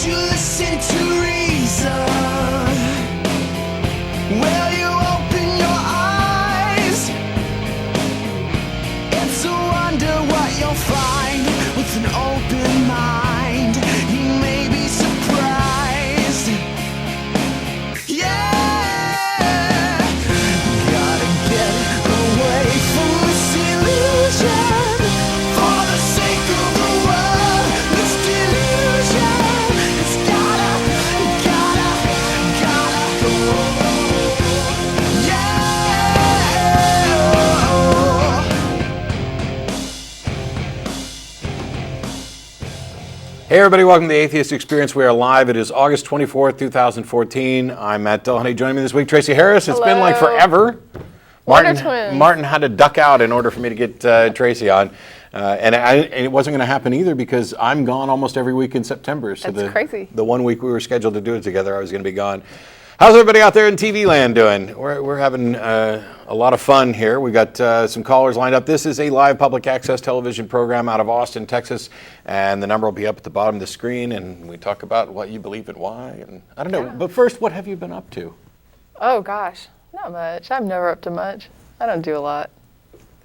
you listen to reason? Will you open your eyes? It's a wonder what you'll find with an open mind. You may be surprised. Yeah, gotta get away from this illusion for the sake of the world. This delusion, it's gotta go. Hey everybody, welcome to the Atheist Experience. We are live. It is August 24th, 2014. I'm Matt Dillahunty. Joining me this week, Tracie Harris. It's been like forever. Wonder Twins. Martin had to duck out in order for me to get Tracie on. And it wasn't going to happen either because I'm gone almost every week in September. So That's crazy. The 1 week we were scheduled to do it together, I was going to be gone. How's everybody out there in TV land doing? We're having a lot of fun here. We got some callers lined up. This is a live public access television program out of Austin, Texas, and the number will be up at the bottom of the screen, and we talk about what you believe and why. And I don't know, but first, what have you been up to? Oh gosh, not much. I'm never up to much. I don't do a lot.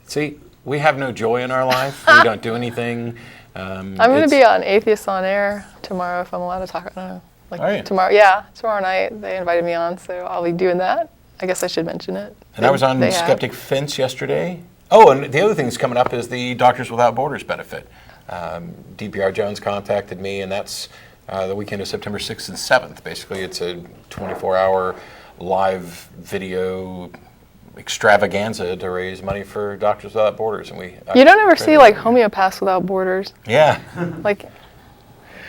See, we have no joy in our life. We don't do anything. I'm going to be on Atheists on Air tomorrow if I'm allowed to talk. I don't know. Are you? Tomorrow night they invited me on, so I'll be doing that. I guess I should mention it. And I was on Skeptic Fence yesterday. Oh, and the other thing that's coming up is the Doctors Without Borders benefit. DPR Jones contacted me, and that's the weekend of September 6th and 7th. Basically, it's a 24-hour live video extravaganza to raise money for Doctors Without Borders. And you don't ever see like Homeopaths Without Borders. Yeah. Like,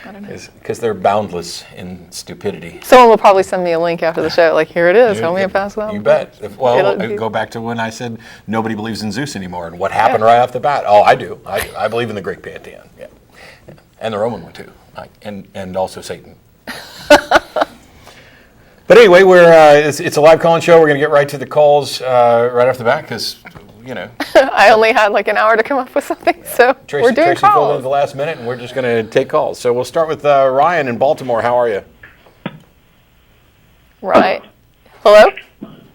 I don't know. Because they're boundless in stupidity. Someone will probably send me a link after the show. Like, here it is, Homeopaths Without Borders. You bet. Well, go back to when I said nobody believes in Zeus anymore, and what happened right off the bat. Oh, I do. I believe in the Greek pantheon. Yeah. And the Roman one too. And also Satan. But anyway, it's a live call-in show. We're going to get right to the calls right off the bat because, you know. I only had like an hour to come up with something, so we're doing Tracie filled in calls. at the last minute, and we're just going to take calls. So we'll start with Ryan in Baltimore. How are you? Right. Hello?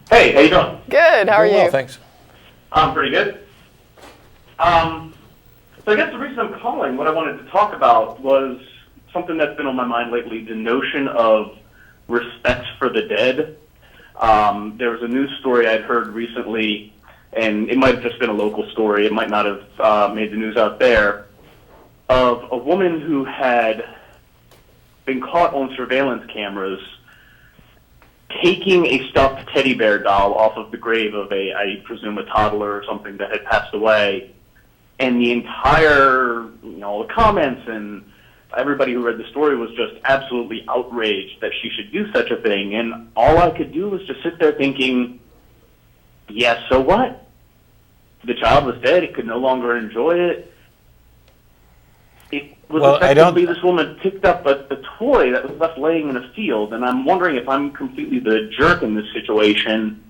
Hey, how you doing? Good, how are Doing you? well, thanks. I'm pretty good. So I guess the reason I'm calling, what I wanted to talk about was something that's been on my mind lately, the notion of respect for the dead. There was a news story I'd heard recently, and it might have just been a local story, it might not have made the news out there, of a woman who had been caught on surveillance cameras taking a stuffed teddy bear doll off of the grave of I presume a toddler or something that had passed away, and the entire, all the comments and everybody who read the story was just absolutely outraged that she should do such a thing, and all I could do was just sit there thinking, yes, so what? The child was dead. It could no longer enjoy it. It was effectively this woman picked up a toy that was left laying in a field, and I'm wondering if I'm completely the jerk in this situation,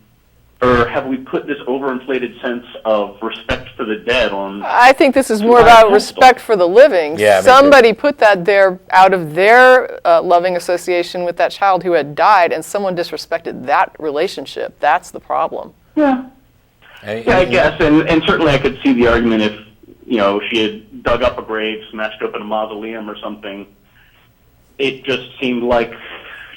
or have we put this overinflated sense of respect for the dead on? I think this is more about respect for the living. Yeah, somebody put that there out of their loving association with that child who had died, and someone disrespected that relationship. That's the problem. Yeah. I guess, and certainly I could see the argument if, she had dug up a grave, smashed open a mausoleum or something. It just seemed like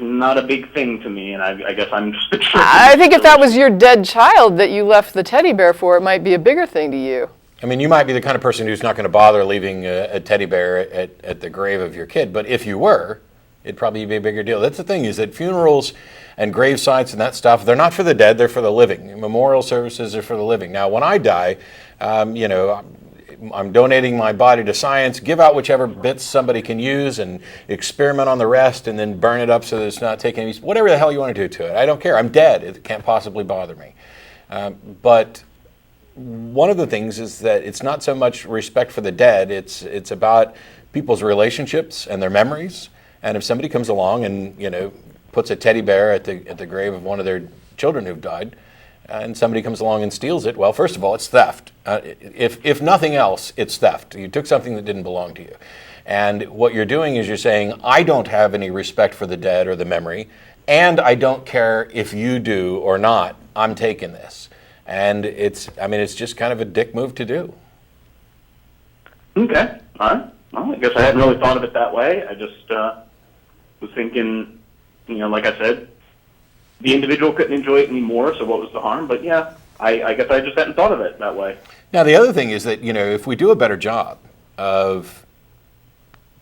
not a big thing to me, and I guess I'm just a trick. I think if that was your dead child that you left the teddy bear for, it might be a bigger thing to you. I mean, you might be the kind of person who's not going to bother leaving a teddy bear at the grave of your kid, but if you were, it'd probably be a bigger deal. That's the thing, is that funerals and grave sites and that stuff, they're not for the dead, they're for the living. Memorial services are for the living. Now, when I die, I'm donating my body to science, give out whichever bits somebody can use and experiment on the rest and then burn it up so that it's not taking any, whatever the hell you want to do to it. I don't care. I'm dead. It can't possibly bother me. But one of the things is that it's not so much respect for the dead, it's about people's relationships and their memories. And if somebody comes along and, puts a teddy bear at the grave of one of their children who've died, and somebody comes along and steals it, well, first of all, it's theft. If nothing else, it's theft. You took something that didn't belong to you. And what you're doing is you're saying, I don't have any respect for the dead or the memory, and I don't care if you do or not. I'm taking this. And it's just kind of a dick move to do. Okay. All right. Well, I guess I hadn't really thought of it that way. I just was thinking, like I said, the individual couldn't enjoy it anymore, so what was the harm? But yeah, I guess I just hadn't thought of it that way. Now, the other thing is that, if we do a better job of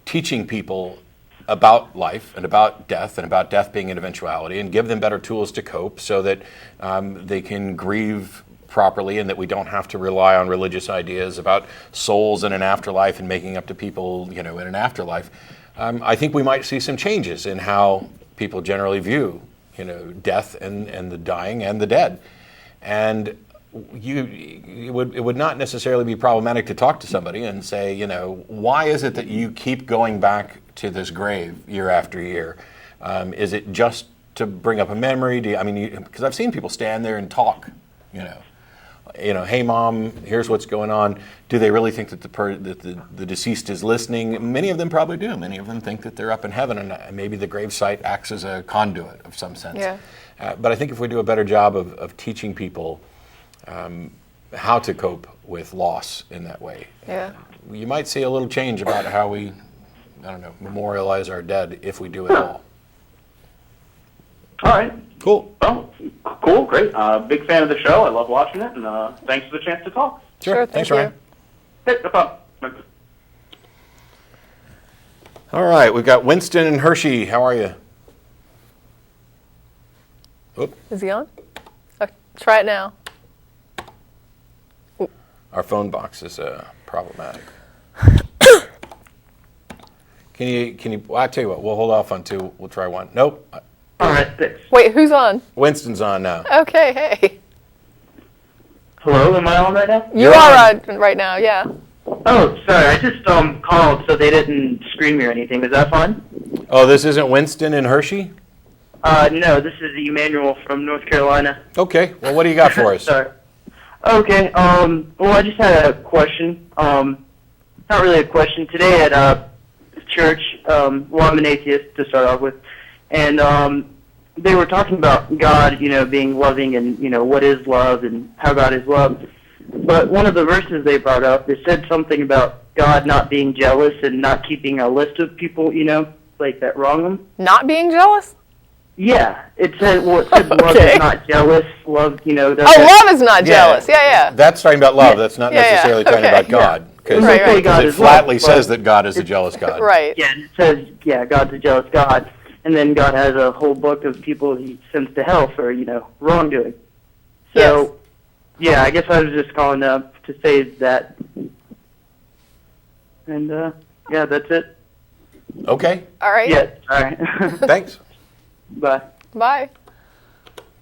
teaching people about life and about death being an eventuality, and give them better tools to cope so that they can grieve properly, and that we don't have to rely on religious ideas about souls in an afterlife and making up to people, in an afterlife. I think we might see some changes in how people generally view, death and the dying and the dead. And it would not necessarily be problematic to talk to somebody and say, why is it that you keep going back to this grave year after year? Is it just to bring up a memory? Because I've seen people stand there and talk, hey mom, here's what's going on. Do they really think that the deceased is listening? Many of them probably do. Many of them think that they're up in heaven, and maybe the gravesite acts as a conduit of some sense. Yeah. But I think if we do a better job of teaching people how to cope with loss in that way, you might see a little change about how we, memorialize our dead if we do it all. All right. Cool. Well, cool, great. Big fan of the show. I love watching it, and thanks for the chance to talk. Sure, Thanks, thank Ryan. you. Hey, no problem. All right, we've got Winston and Hershey. How are you? Oop. Is he on? Okay, try it now. Our phone box is problematic. Can you? Well, I'll tell you what. We'll hold off on two. We'll try one. Nope. All right, thanks. Wait, who's on? Winston's on now. Okay, hey. Hello, am I on right now? You are on right now, yeah. Oh, sorry, I just called so they didn't screen me or anything. Is that fine? Oh, this isn't Winston and Hershey? No, this is Emmanuel from North Carolina. Okay, well, what do you got for us? Sorry. Okay, well, I just had a question. Not really a question. Today at church, well, I'm an atheist to start off with, and they were talking about God, being loving and, what is love and how God is love. But one of the verses they brought up, it said something about God not being jealous and not keeping a list of people, like that wrong them. Not being jealous? Yeah, it said love is not jealous. Love, love is not jealous. Yeah. That's talking about love. That's not necessarily talking about God. Because Right. it flatly says that God is a jealous God. Right. Yeah, it says, God's a jealous God. And then God has a whole book of people he sends to hell for, wrongdoing. So, yeah, I guess I was just calling up to say that. And, yeah, that's it. Okay. All right. Yeah, all right. Thanks. Bye. Bye.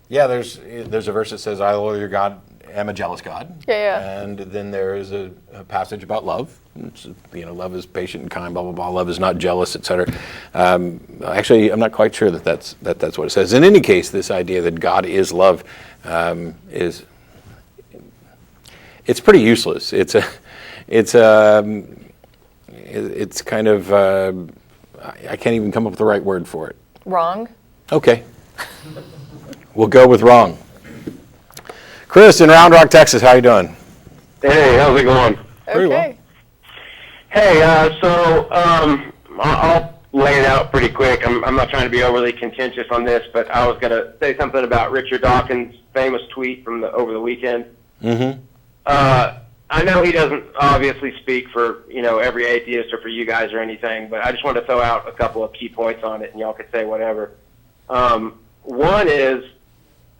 Yeah, there's a verse that says, I, Lord your God, am a jealous God. Yeah. And then there is a passage about love. It's, love is patient and kind, blah, blah, blah. Love is not jealous, etc. Actually, I'm not quite sure that's what it says. In any case, this idea that God is love it's pretty useless. It's kind of, I can't even come up with the right word for it. Wrong. Okay. We'll go with wrong. Chris in Round Rock, Texas, how you doing? Hey, how's it going? Very well. Hey, I'll lay it out pretty quick. I'm not trying to be overly contentious on this, but I was going to say something about Richard Dawkins' famous tweet from over the weekend. Mm-hmm. I know he doesn't obviously speak for, every atheist or for you guys or anything, but I just wanted to throw out a couple of key points on it, and y'all could say whatever. One is,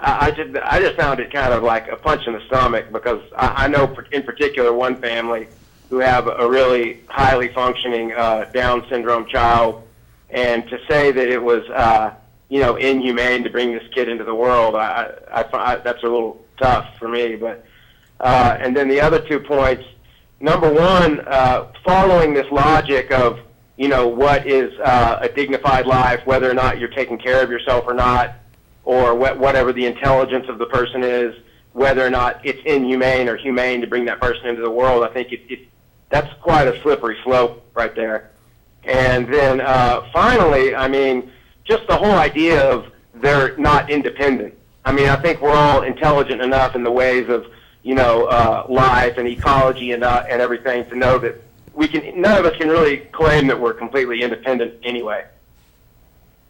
I just found it kind of like a punch in the stomach because I know in particular one family who have a really highly functioning Down syndrome child, and to say that it was inhumane to bring this kid into the world, I find that's a little tough for me. But and then the other 2 points. Number one, following this logic of what is a dignified life, whether or not you're taking care of yourself or not, or whatever the intelligence of the person is, whether or not it's inhumane or humane to bring that person into the world. I think that's quite a slippery slope right there. And then finally, I mean, just the whole idea of they're not independent. I mean, I think we're all intelligent enough in the ways of, life and ecology and everything to know that none of us can really claim that we're completely independent anyway.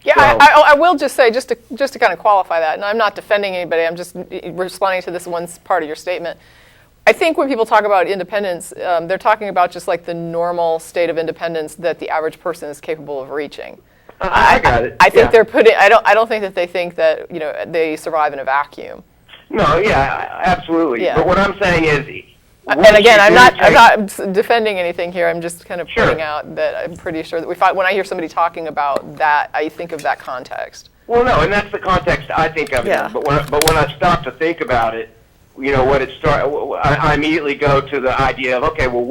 Yeah, So, I will just say, just to kind of qualify that, and I'm not defending anybody, I'm just responding to this one part of your statement. I think when people talk about independence, they're talking about just like the normal state of independence that the average person is capable of reaching. I got it. I think they're putting. I don't think that they think that they survive in a vacuum. No, yeah, absolutely. Yeah. But what I'm saying is, And again, I'm not defending anything here. I'm just kind of pointing out that I'm pretty sure that when I hear somebody talking about that, I think of that context. Well, no, and that's the context I think of it. Yeah. But when I stop to think about it, I immediately go to the idea of, okay, well,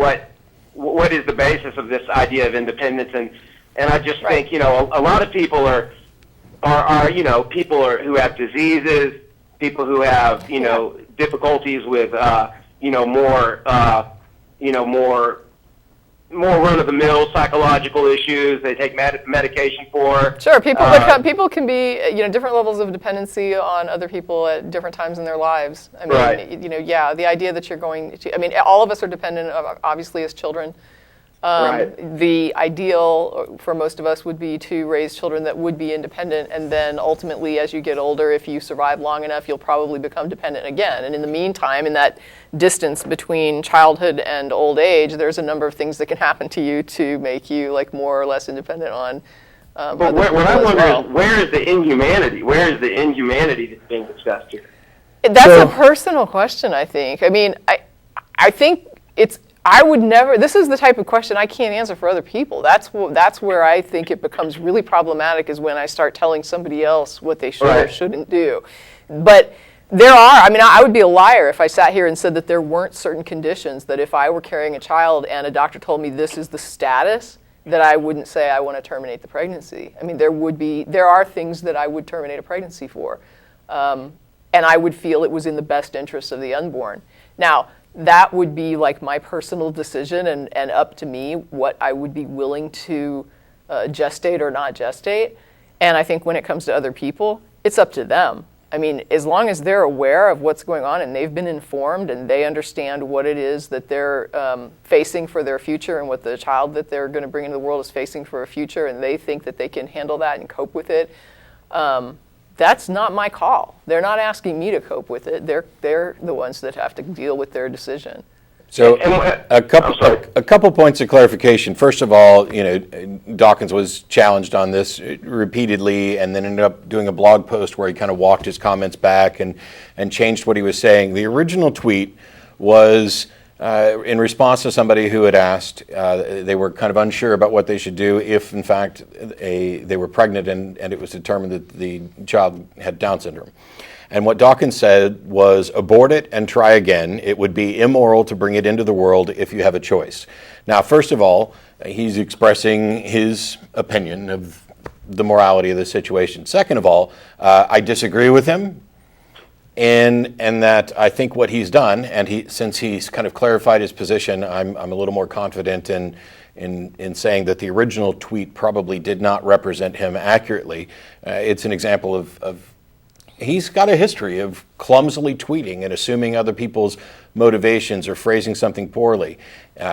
what is the basis of this idea of independence? And I just think, a lot of people are people who have diseases, people who have, difficulties with, more run-of-the-mill psychological issues they take medication for. Sure, people can be, different levels of dependency on other people at different times in their lives. I mean, the idea that you're going to, all of us are dependent, obviously, as children. The ideal for most of us would be to raise children that would be independent, and then ultimately, as you get older, if you survive long enough, you'll probably become dependent again. And in the meantime, in that distance between childhood and old age, there's a number of things that can happen to you to make you more or less independent on. But what I wonder is, where is the inhumanity? Where is the inhumanity that's being discussed here? That's a personal question, I think. I mean, I think I would never. This is the type of question I can't answer for other people. That's where I think it becomes really problematic, is when I start telling somebody else what they should or shouldn't do. But there are. I mean, I would be a liar if I sat here and said that there weren't certain conditions that if I were carrying a child and a doctor told me this is the status, that I wouldn't say I want to terminate the pregnancy. I mean, there are things that I would terminate a pregnancy for, and I would feel it was in the best interest of the unborn. Now, that would be my personal decision and up to me what I would be willing to gestate or not gestate. And I think when it comes to other people, it's up to them. I mean, as long as they're aware of what's going on and they've been informed and they understand what it is that they're facing for their future and what the child that they're going to bring into the world is facing for a future, and they think that they can handle that and cope with it, that's not my call. They're not asking me to cope with it. They're the ones that have to deal with their decision. So a couple points of clarification. First of all, Dawkins was challenged on this repeatedly, and then ended up doing a blog post where he kind of walked his comments back and changed what he was saying. The original tweet was in response to somebody who had asked, they were kind of unsure about what they should do if, in fact, they were pregnant and it was determined that the child had Down syndrome. And what Dawkins said was, abort it and try again. It would be immoral to bring it into the world if you have a choice. Now, first of all, he's expressing his opinion of the morality of the situation. Second of all, I disagree with him in that I think what he's done, and since he's kind of clarified his position, I'm a little more confident in saying that the original tweet probably did not represent him accurately. It's an example of he's got a history of clumsily tweeting and assuming other people's motivations or phrasing something poorly,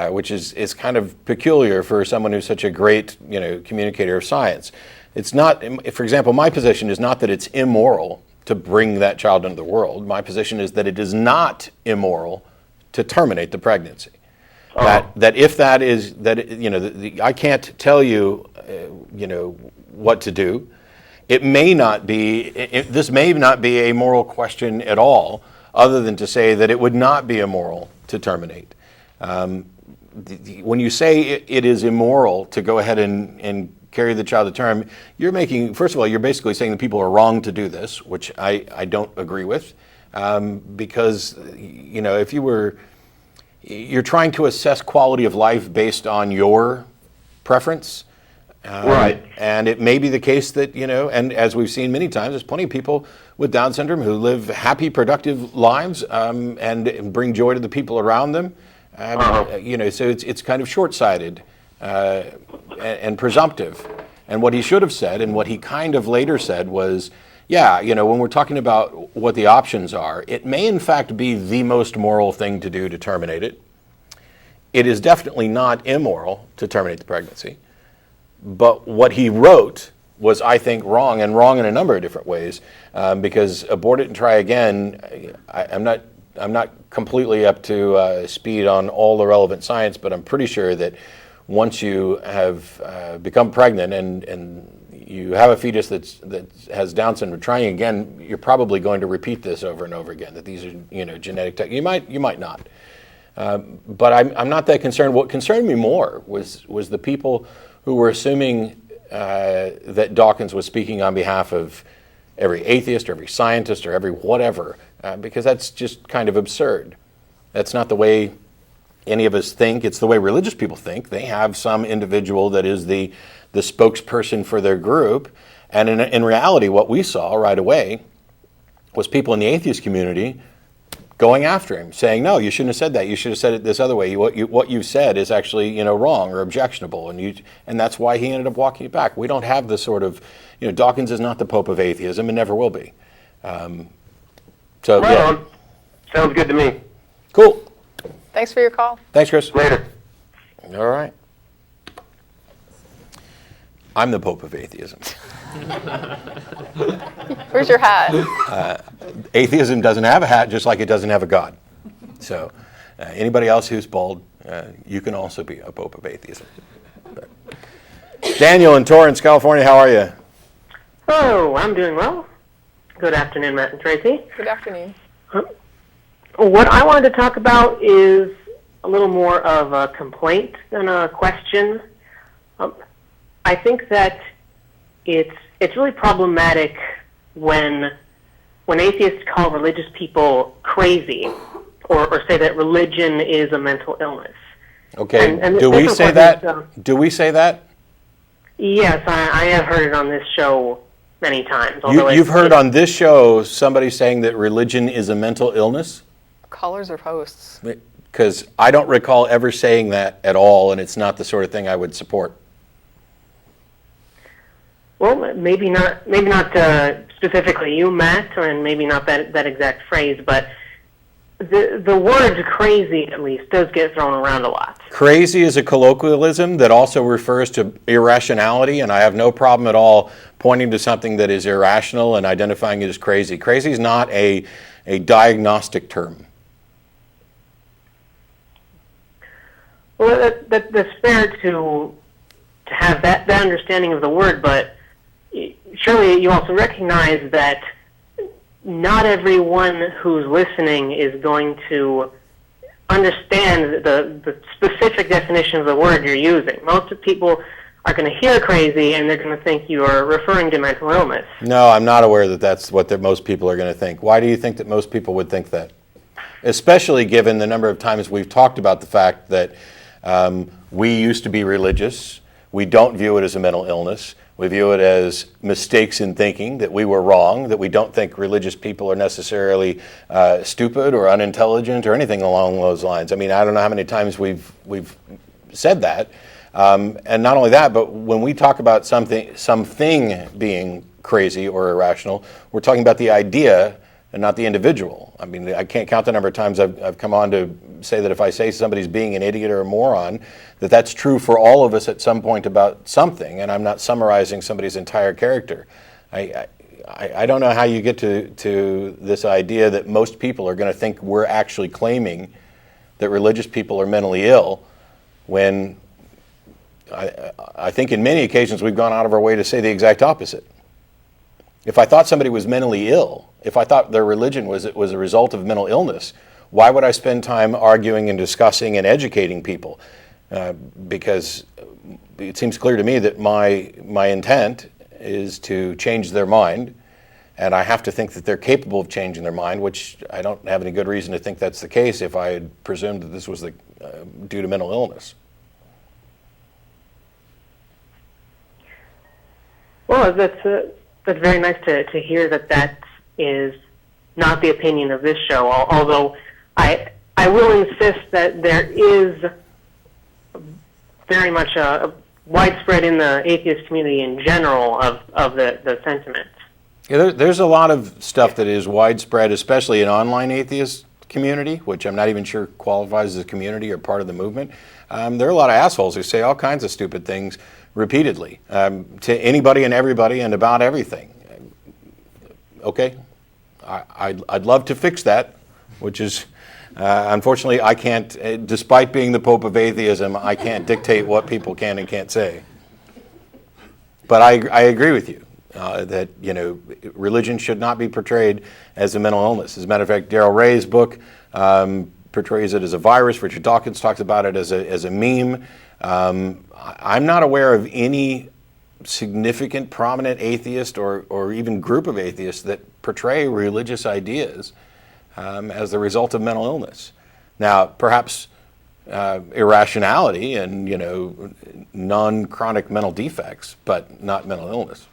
which is kind of peculiar for someone who's such a great communicator of science. It's not, for example, my position is not that it's immoral to bring that child into the world. My position is that it is not immoral to terminate the pregnancy. That if that is I can't tell you what to do. It may not be. This may not be a moral question at all, other than to say that it would not be immoral to terminate. When you say it is immoral to go ahead and carry the child to term, you're basically saying that people are wrong to do this, which I don't agree with, because if you're trying to assess quality of life based on your preference. Right. And it may be the case that, and as we've seen many times, there's plenty of people with Down syndrome who live happy, productive lives and bring joy to the people around them. So it's kind of short-sighted and presumptive. And what he should have said, and what he kind of later said was, yeah, when we're talking about what the options are, it may in fact be the most moral thing to do to terminate it. It is definitely not immoral to terminate the pregnancy. But what he wrote was, I think, wrong, and wrong in a number of different ways, because abort it and try again, I'm not completely up to speed on all the relevant science, but I'm pretty sure that once you have become pregnant and you have a fetus that has Down syndrome, trying again, you're probably going to repeat this over and over again. That these are genetic. You might not, but I'm not that concerned. What concerned me more was the people who were assuming that Dawkins was speaking on behalf of every atheist or every scientist or every whatever, because that's just kind of absurd. That's not the way any of us think. It's the way religious people think. They have some individual that is the spokesperson for their group. And in reality, what we saw right away was people in the atheist community going after him, saying, no, you shouldn't have said that. You should have said it this other way. What you've said is actually wrong or objectionable. And that's why he ended up walking it back. We don't have the sort of, Dawkins is not the Pope of atheism and never will be. Right on. Sounds good to me. Cool. Thanks for your call. Thanks, Chris. Later. All right. I'm the Pope of atheism. Where's your hat? Atheism doesn't have a hat, just like it doesn't have a God. So anybody else who's bald, you can also be a Pope of atheism. But. Daniel in Torrance, California, how are you? Oh, I'm doing well. Good afternoon, Matt and Tracy. Good afternoon. What I wanted to talk about is a little more of a complaint than a question. I think that it's really problematic when atheists call religious people crazy, or say that religion is a mental illness. Okay. And Do we say that? Do we say that? Yes, I have heard it on this show many times. You've heard on this show somebody saying that religion is a mental illness? Callers or hosts? Because I don't recall ever saying that at all, and it's not the sort of thing I would support. Well, maybe not specifically you, Matt, and maybe not that exact phrase, but the word crazy, at least, does get thrown around a lot. Crazy is a colloquialism that also refers to irrationality, and I have no problem at all pointing to something that is irrational and identifying it as crazy. Crazy is not a diagnostic term. Well, that's fair to have that understanding of the word, but surely you also recognize that not everyone who's listening is going to understand the specific definition of the word you're using. Most people are going to hear crazy and they're going to think you are referring to mental illness. No, I'm not aware that that's what most people are going to think. Why do you think that most people would think that? Especially given the number of times we've talked about the fact that we used to be religious. We don't view it as a mental illness. We view it as mistakes in thinking, that we were wrong, that we don't think religious people are necessarily stupid or unintelligent or anything along those lines. I mean, I don't know how many times we've said that. And not only that, but when we talk about something being crazy or irrational, we're talking about the idea and not the individual. I mean, I can't count the number of times I've come on to say that if I say somebody's being an idiot or a moron, that's true for all of us at some point about something, and I'm not summarizing somebody's entire character. I don't know how you get to this idea that most people are going to think we're actually claiming that religious people are mentally ill, when I think in many occasions we've gone out of our way to say the exact opposite. If I thought somebody was mentally ill, if I thought their religion was a result of mental illness, why would I spend time arguing and discussing and educating people? Because it seems clear to me that my intent is to change their mind, and I have to think that they're capable of changing their mind, which I don't have any good reason to think that's the case if I had presumed that this was due to mental illness. Well, that's very nice to hear that is not the opinion of this show, although I will insist that there is very much a widespread in the atheist community in general of the sentiments. Yeah, there's a lot of stuff that is widespread, especially in online atheist community, which I'm not even sure qualifies as a community or part of the movement. There are a lot of assholes who say all kinds of stupid things repeatedly to anybody and everybody and about everything. Okay, I'd love to fix that, which is, unfortunately, I can't, despite being the Pope of atheism, I can't dictate what people can and can't say. But I agree with you that, religion should not be portrayed as a mental illness. As a matter of fact, Darrell Ray's book portrays it as a virus. Richard Dawkins talks about it as a meme. I'm not aware of any significant, prominent atheist or even group of atheists that portray religious ideas as the result of mental illness. Now, perhaps irrationality and non-chronic mental defects, but not mental illness.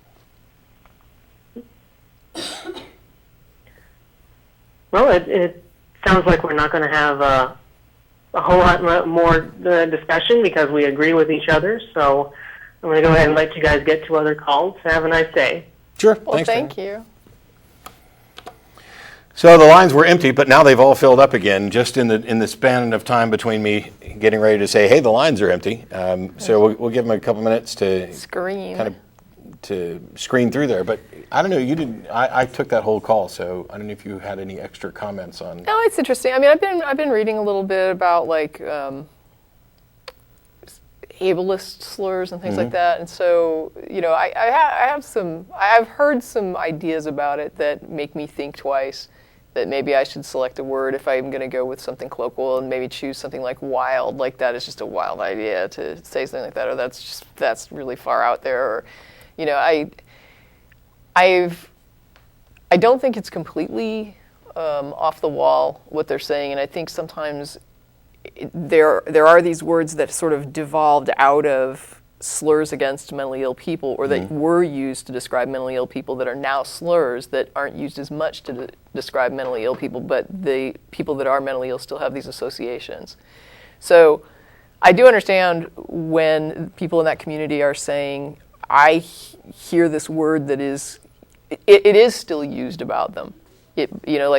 Well, it sounds like we're not going to have a whole lot more discussion because we agree with each other. So I'm going to go ahead and let you guys get to other calls. Have a nice day. Sure. Well, Thanks, thank Dan. you. So the lines were empty, but now they've all filled up again, just in the span of time between me getting ready to say, "Hey, the lines are empty." So we'll give them a couple minutes to Screen. to screen through there. But I don't know. You didn't. I took that whole call, so I don't know if you had any extra comments on. No, it's interesting. I mean, I've been reading a little bit about ableist slurs and things like that, and so I've heard some ideas about it that make me think twice. That maybe I should select a word if I'm going to go with something colloquial and maybe choose something like wild, like that is just a wild idea to say something like that, or that's really far out there, or I don't think it's completely off the wall what they're saying, and I think sometimes there are these words that sort of devolved out of slurs against mentally ill people, or that were used to describe mentally ill people that are now slurs that aren't used as much to describe mentally ill people, but the people that are mentally ill still have these associations. So I do understand when people in that community are saying, I hear this word that is, it is still used about them.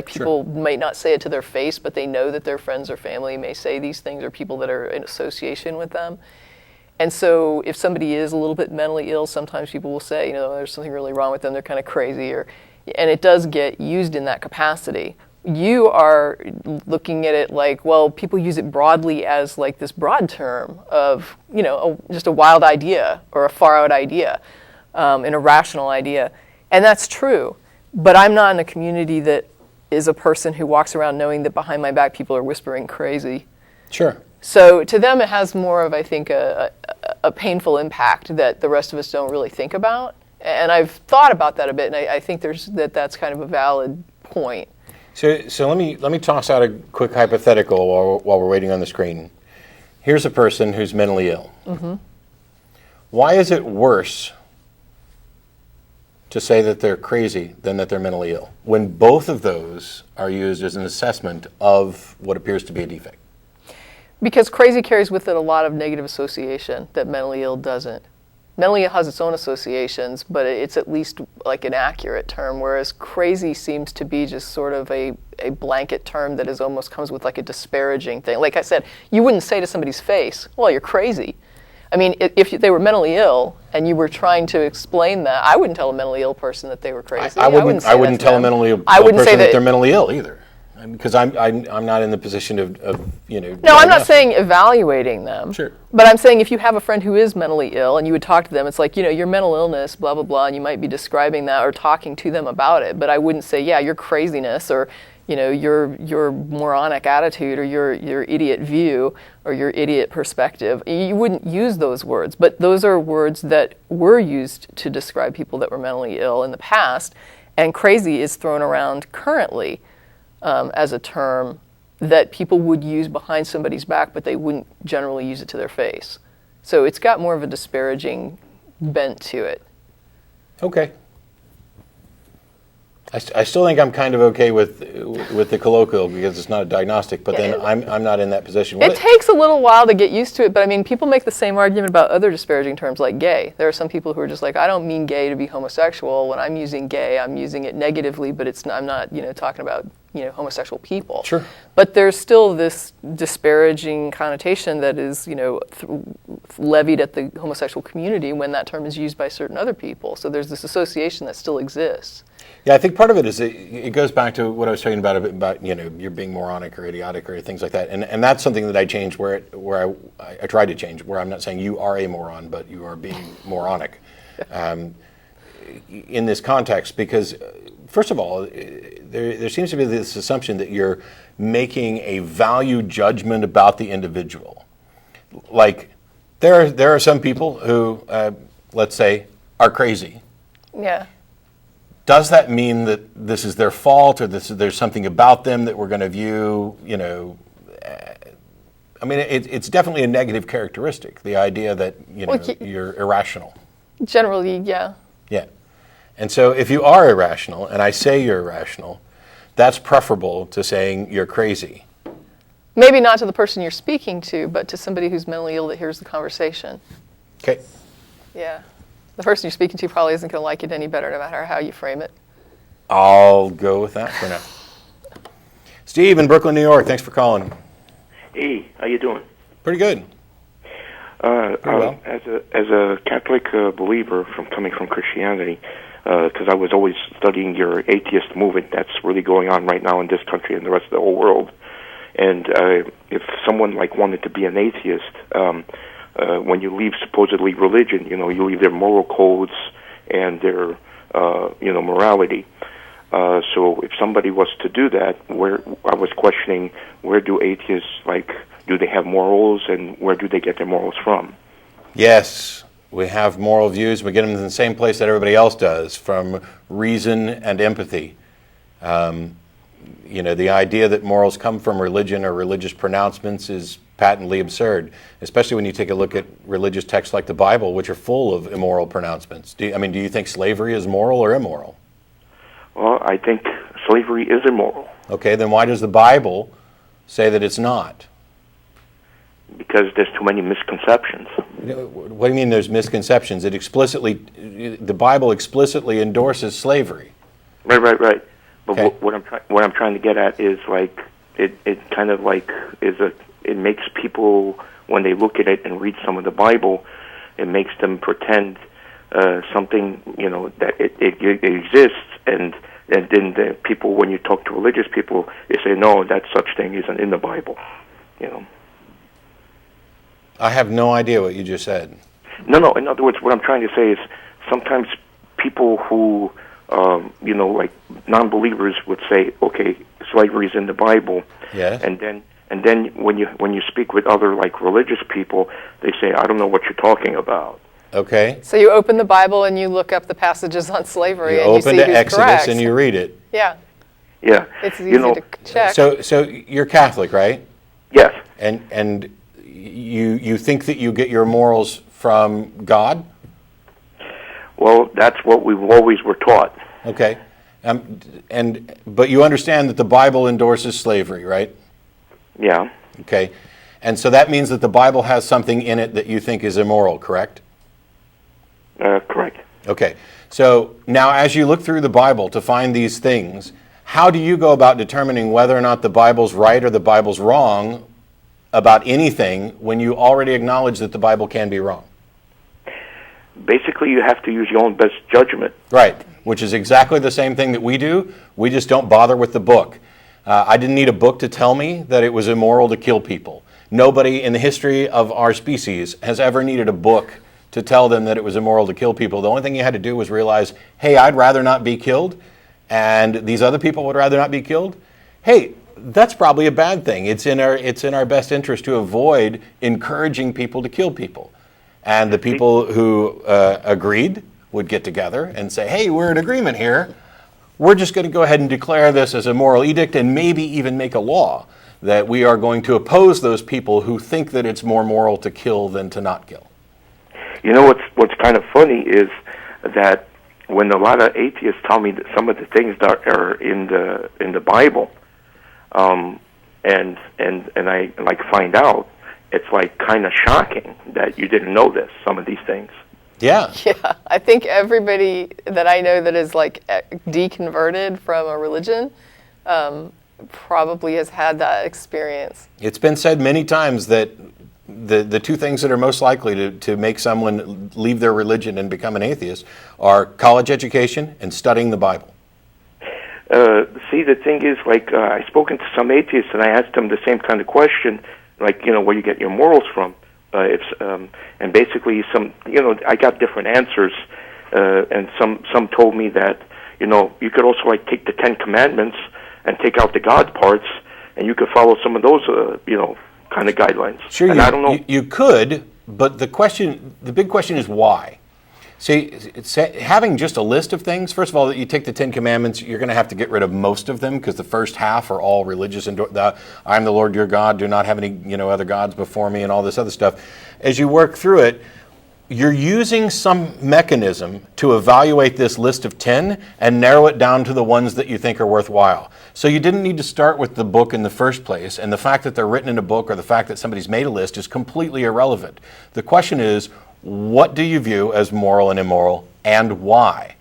People might not say it to their face, but they know that their friends or family may say these things, or people that are in association with them. And so if somebody is a little bit mentally ill, sometimes people will say, there's something really wrong with them, they're kind of crazy, and it does get used in that capacity. You are looking at it like, well, people use it broadly as like this broad term of, just a wild idea or a far out idea, an irrational idea. And that's true. But I'm not in a community that is a person who walks around knowing that behind my back people are whispering crazy. Sure. So to them it has more of, I think, a painful impact that the rest of us don't really think about. And I've thought about that a bit, and I think that's kind of a valid point. So let me toss out a quick hypothetical while we're waiting on the screen. Here's a person who's mentally ill. Mm-hmm. Why is it worse to say that they're crazy than that they're mentally ill, when both of those are used as an assessment of what appears to be a defect? Because crazy carries with it a lot of negative association that mentally ill doesn't. Mentally ill has its own associations, but it's at least like an accurate term, whereas crazy seems to be just sort of a blanket term that almost comes with like a disparaging thing. Like I said, you wouldn't say to somebody's face, well, you're crazy. I mean, if they were mentally ill and you were trying to explain that, I wouldn't tell a mentally ill person that they were crazy. I wouldn't tell a mentally ill person that they're mentally ill either. Because I'm not in the position of No, I'm not saying evaluating them. Sure. But I'm saying if you have a friend who is mentally ill and you would talk to them, it's like, your mental illness, blah, blah, blah, and you might be describing that or talking to them about it. But I wouldn't say, yeah, your craziness or, your moronic attitude or your idiot view or your idiot perspective. You wouldn't use those words. But those are words that were used to describe people that were mentally ill in the past. And crazy is thrown around currently as a term that people would use behind somebody's back, but they wouldn't generally use it to their face. So it's got more of a disparaging bent to it. Okay. I still think I'm kind of okay with the colloquial because it's not a diagnostic, but then I'm not in that position. It takes a little while to get used to it, but I mean, people make the same argument about other disparaging terms like gay. There are some people who are just like, I don't mean gay to be homosexual. When I'm using gay, I'm using it negatively, but I'm not, talking about, homosexual people. Sure. But there's still this disparaging connotation that is, levied at the homosexual community when that term is used by certain other people. So there's this association that still exists. Yeah, I think part of it is it goes back to what I was talking about you're being moronic or idiotic or things like that, and that's something that I changed where I tried to change, where I'm not saying you are a moron, but you are being moronic in this context, because first of all, there seems to be this assumption that you're making a value judgment about the individual. Like there are some people who, let's say, are crazy. Yeah. Does that mean that this is their fault, or there's something about them that we're going to view, I mean, it's definitely a negative characteristic, the idea that, you're irrational. Generally, yeah. Yeah. And so if you are irrational, and I say you're irrational, that's preferable to saying you're crazy. Maybe not to the person you're speaking to, but to somebody who's mentally ill that hears the conversation. Okay. Yeah. The person you're speaking to probably isn't going to like it any better no matter how you frame it. I'll go with that for now. Steve in Brooklyn, New York, thanks for calling. Hey, how you doing? Pretty good. Well. As a Catholic believer coming from Christianity, because I was always studying your atheist movement that's really going on right now in this country and the rest of the whole world. And if someone wanted to be an atheist, when you leave supposedly religion, you leave their moral codes and their morality. So if somebody was to do that, I was questioning, where do atheists, do they have morals, and where do they get their morals from? Yes, we have moral views. We get them in the same place that everybody else does, from reason and empathy. The idea that morals come from religion or religious pronouncements is patently absurd, especially when you take a look at religious texts like the Bible, which are full of immoral pronouncements. Do you think slavery is moral or immoral? Well, I think slavery is immoral. Okay, then why does the Bible say that it's not? Because there's too many misconceptions. What do you mean there's misconceptions? The Bible explicitly endorses slavery. Right. But okay. what I'm trying to get at is it kind of it makes people, when they look at it and read some of the Bible, it makes them pretend something, that it exists, and then the people, when you talk to religious people, they say, no, that such thing isn't in the Bible, I have no idea what you just said. No, in other words, what I'm trying to say is sometimes people who, non-believers would say, okay, slavery is in the Bible. Yes. And then when you speak with other religious people, they say, I don't know what you're talking about. Okay. So you open the Bible and you look up the passages on slavery, and you see open who's to Exodus correct. and you read it. Yeah. Yeah. It's easy to check. So you're Catholic, right? Yes. And you think that you get your morals from God? Well, that's what we always were taught. Okay. But you understand that the Bible endorses slavery, right? Yeah. Okay. And so that means that the Bible has something in it that you think is immoral, correct? Correct. Okay. So now as you look through the Bible to find these things, how do you go about determining whether or not the Bible's right or the Bible's wrong about anything when you already acknowledge that the Bible can be wrong? Basically, you have to use your own best judgment. Right, which is exactly the same thing that we do. We just don't bother with the book. I didn't need a book to tell me that it was immoral to kill people. Nobody in the history of our species has ever needed a book to tell them that it was immoral to kill people. The only thing you had to do was realize, hey, I'd rather not be killed, and these other people would rather not be killed. Hey, that's probably a bad thing. It's in our best interest to avoid encouraging people to kill people. And the people who agreed would get together and say, hey, we're in agreement here. We're just going to go ahead and declare this as a moral edict and maybe even make a law that we are going to oppose those people who think that it's more moral to kill than to not kill. What's kind of funny is that when a lot of atheists tell me that some of the things that are in the Bible, and I like find out, it's like kind of shocking that you didn't know this, some of these things. Yeah. Yeah, I think everybody that I know that is like deconverted from a religion probably has had that experience. It's been said many times that the two things that are most likely to make someone leave their religion and become an atheist are college education and studying the Bible. See, the thing is, like, I've spoken to some atheists, and I asked them the same kind of question, like, where you get your morals from. And basically, I got different answers, and some told me that, you could also, like, take the 10 Commandments and take out the God parts, and you could follow some of those, kind of guidelines. Sure, and I don't know. You could, but the big question is why. See, having just a list of things, first of all, you take the 10 Commandments, you're going to have to get rid of most of them because the first half are all religious. And I'm the Lord your God, do not have any other gods before me, and all this other stuff. As you work through it, you're using some mechanism to evaluate this list of 10 and narrow it down to the ones that you think are worthwhile. So you didn't need to start with the book in the first place, and the fact that they're written in a book or the fact that somebody's made a list is completely irrelevant. The question is, what do you view as moral and immoral, and why?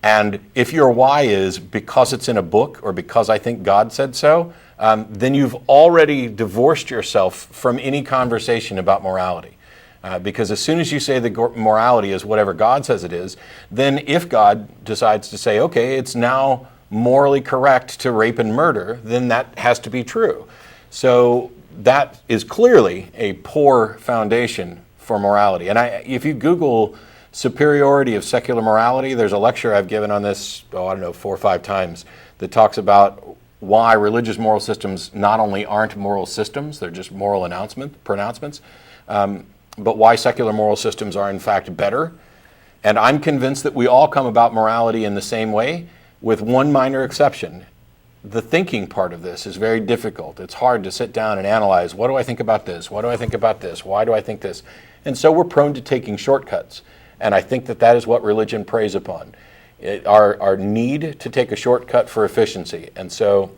And if your why is because it's in a book or because I think God said so, then you've already divorced yourself from any conversation about morality. Because as soon as you say the morality is whatever God says it is, then if God decides to say, okay, it's now morally correct to rape and murder, then that has to be true. So that is clearly a poor foundation for morality. And if you Google superiority of secular morality, there's a lecture I've given on this, 4 or 5 times, that talks about why religious moral systems not only aren't moral systems, they're just moral pronouncements, but why secular moral systems are in fact better. And I'm convinced that we all come about morality in the same way, with one minor exception. The thinking part of this is very difficult. It's hard to sit down and analyze, what do I think about this? What do I think about this? Why do I think this? And so we're prone to taking shortcuts. And I think that is what religion preys upon, our need to take a shortcut for efficiency. And so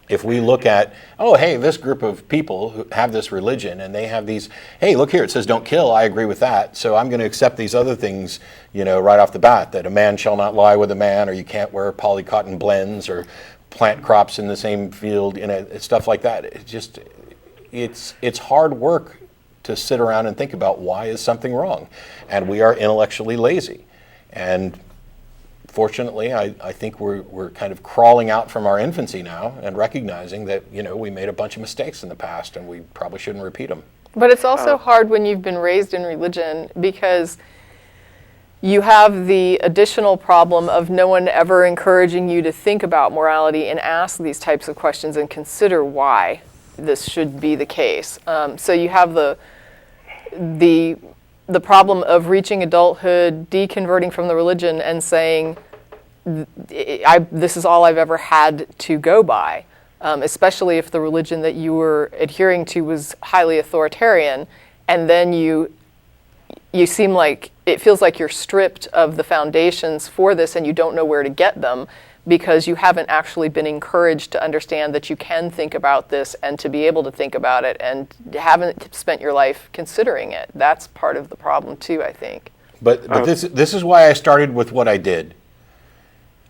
if we look at, hey, this group of people who have this religion and they have these, hey, look here, it says don't kill, I agree with that, so I'm going to accept these other things, right off the bat, that a man shall not lie with a man, or you can't wear polycotton blends, or plant crops in the same field, stuff like that. It's hard work to sit around and think about why is something wrong, and we are intellectually lazy. And fortunately, I think we're kind of crawling out from our infancy now and recognizing that we made a bunch of mistakes in the past and we probably shouldn't repeat them. But it's also hard when you've been raised in religion, because you have the additional problem of no one ever encouraging you to think about morality and ask these types of questions and consider why this should be the case. So you have the problem of reaching adulthood, deconverting from the religion, and saying, this is all I've ever had to go by, especially if the religion that you were adhering to was highly authoritarian, and then you seem like, it feels like you're stripped of the foundations for this and you don't know where to get them, because you haven't actually been encouraged to understand that you can think about this and to be able to think about it, and haven't spent your life considering it. That's part of the problem too, I think. But this is why I started with what I did.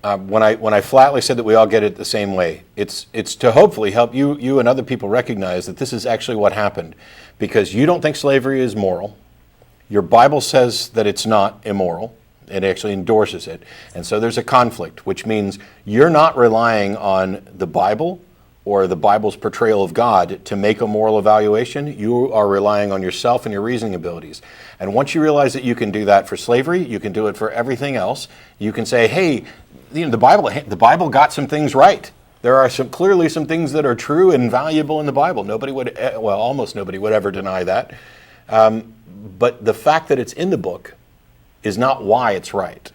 When I flatly said that we all get it the same way, it's to hopefully help you and other people recognize that this is actually what happened, because you don't think slavery is moral. Your Bible says that it's not immoral. It actually endorses it. And so there's a conflict, which means you're not relying on the Bible or the Bible's portrayal of God to make a moral evaluation. You are relying on yourself and your reasoning abilities. And once you realize that you can do that for slavery, you can do it for everything else. You can say, hey, the Bible got some things right. There are clearly some things that are true and valuable in the Bible. Almost nobody would ever deny that. But the fact that it's in the book is not why it's right.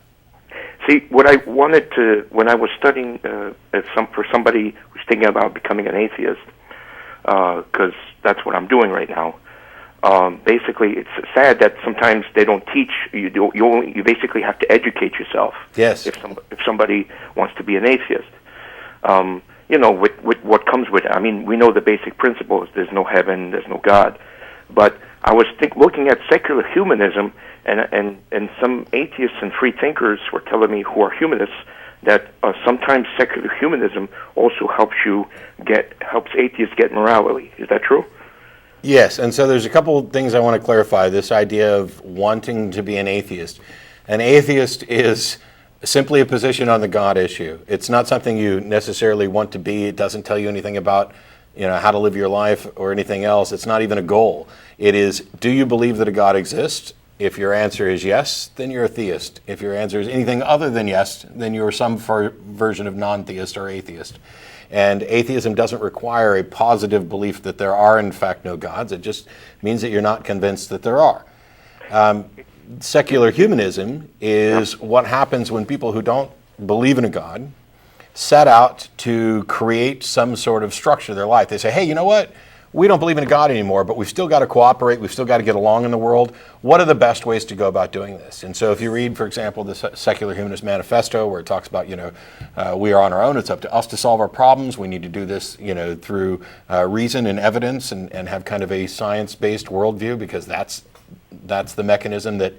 See, what I wanted to, when I was studying for somebody who's thinking about becoming an atheist, because that's what I'm doing right now, basically, it's sad that sometimes they don't teach. You basically have to educate yourself. Yes. If somebody wants to be an atheist, with what comes with it. I mean, we know the basic principles. There's no heaven. There's no God. But I was looking at secular humanism, and some atheists and free thinkers were telling me, who are humanists, that sometimes secular humanism also helps atheists get morality. Is that true? Yes, and so there's a couple of things I want to clarify. This idea of wanting to be an atheist. An atheist is simply a position on the God issue. It's not something you necessarily want to be. It doesn't tell you anything about how to live your life or anything else. It's not even a goal. It is, do you believe that a God exists? If your answer is yes, then you're a theist. If your answer is anything other than yes, then you're some version of non-theist or atheist. And atheism doesn't require a positive belief that there are, in fact, no gods. It just means that you're not convinced that there are. Secular humanism is what happens when people who don't believe in a God set out to create some sort of structure of their life. They say, hey, you know what? We don't believe in a God anymore, but we've still got to cooperate. We've still got to get along in the world. What are the best ways to go about doing this? And so if you read, for example, the Secular Humanist Manifesto, where it talks about, we are on our own. It's up to us to solve our problems. We need to do this, through reason and evidence and have kind of a science-based worldview, because that's the mechanism that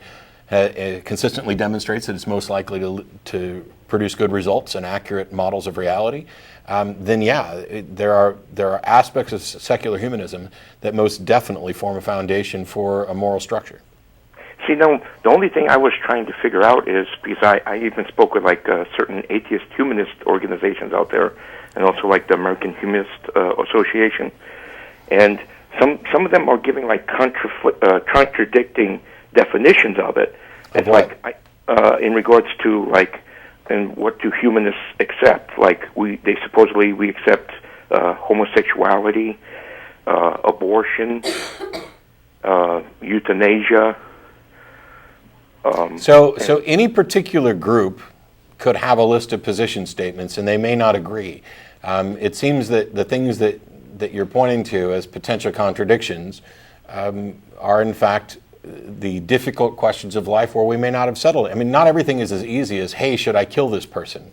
consistently demonstrates that it's most likely to produce good results and accurate models of reality. There are aspects of secular humanism that most definitely form a foundation for a moral structure. See, no, the only thing I was trying to figure out is, because I even spoke with certain atheist humanist organizations out there, and also like the American Humanist Association, and some of them are giving contradicting definitions of it. It's in regards to and what do humanists accept? They supposedly accept homosexuality, abortion, euthanasia. So any particular group could have a list of position statements, and they may not agree. It seems that the things that you're pointing to as potential contradictions are in fact the difficult questions of life where we may not have settled it. I mean, not everything is as easy as, hey, should I kill this person?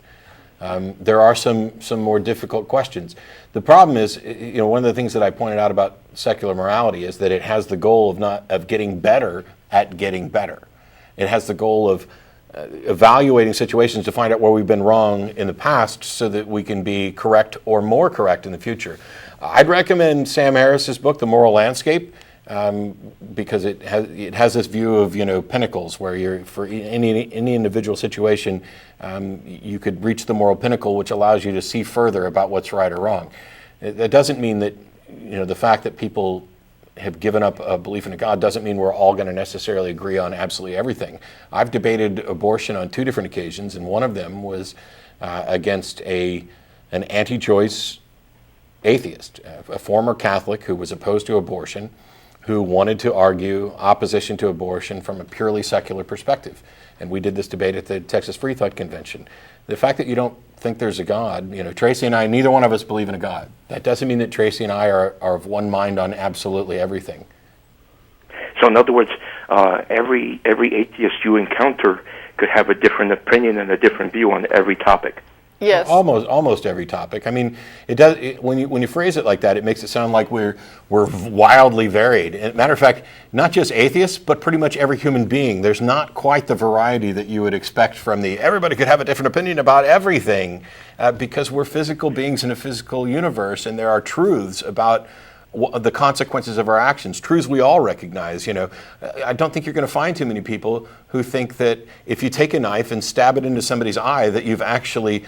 There are some more difficult questions. The problem is, one of the things that I pointed out about secular morality is that it has the goal of getting better at getting better. It has the goal of evaluating situations to find out where we've been wrong in the past so that we can be correct or more correct in the future. I'd recommend Sam Harris's book, The Moral Landscape, because it has this view of pinnacles, where for any individual situation you could reach the moral pinnacle, which allows you to see further about what's right or wrong. That doesn't mean that the fact that people have given up a belief in a God doesn't mean we're all going to necessarily agree on absolutely everything. I've debated abortion on 2 different occasions, and one of them was against an anti-choice atheist, a former Catholic who was opposed to abortion, who wanted to argue opposition to abortion from a purely secular perspective. And we did this debate at the Texas Free Thought Convention. The fact that you don't think there's a God, Tracie and I, neither one of us believe in a God. That doesn't mean that Tracie and I are of one mind on absolutely everything. So in other words, every atheist you encounter could have a different opinion and a different view on every topic. Yes. Almost every topic. I mean, when you phrase it like that, it makes it sound like we're wildly varied. And matter of fact, not just atheists, but pretty much every human being. There's not quite the variety that you would expect from everybody could have a different opinion about everything, because we're physical beings in a physical universe, and there are truths about the consequences of our actions, truths we all recognize. I don't think you're going to find too many people who think that if you take a knife and stab it into somebody's eye, that you've actually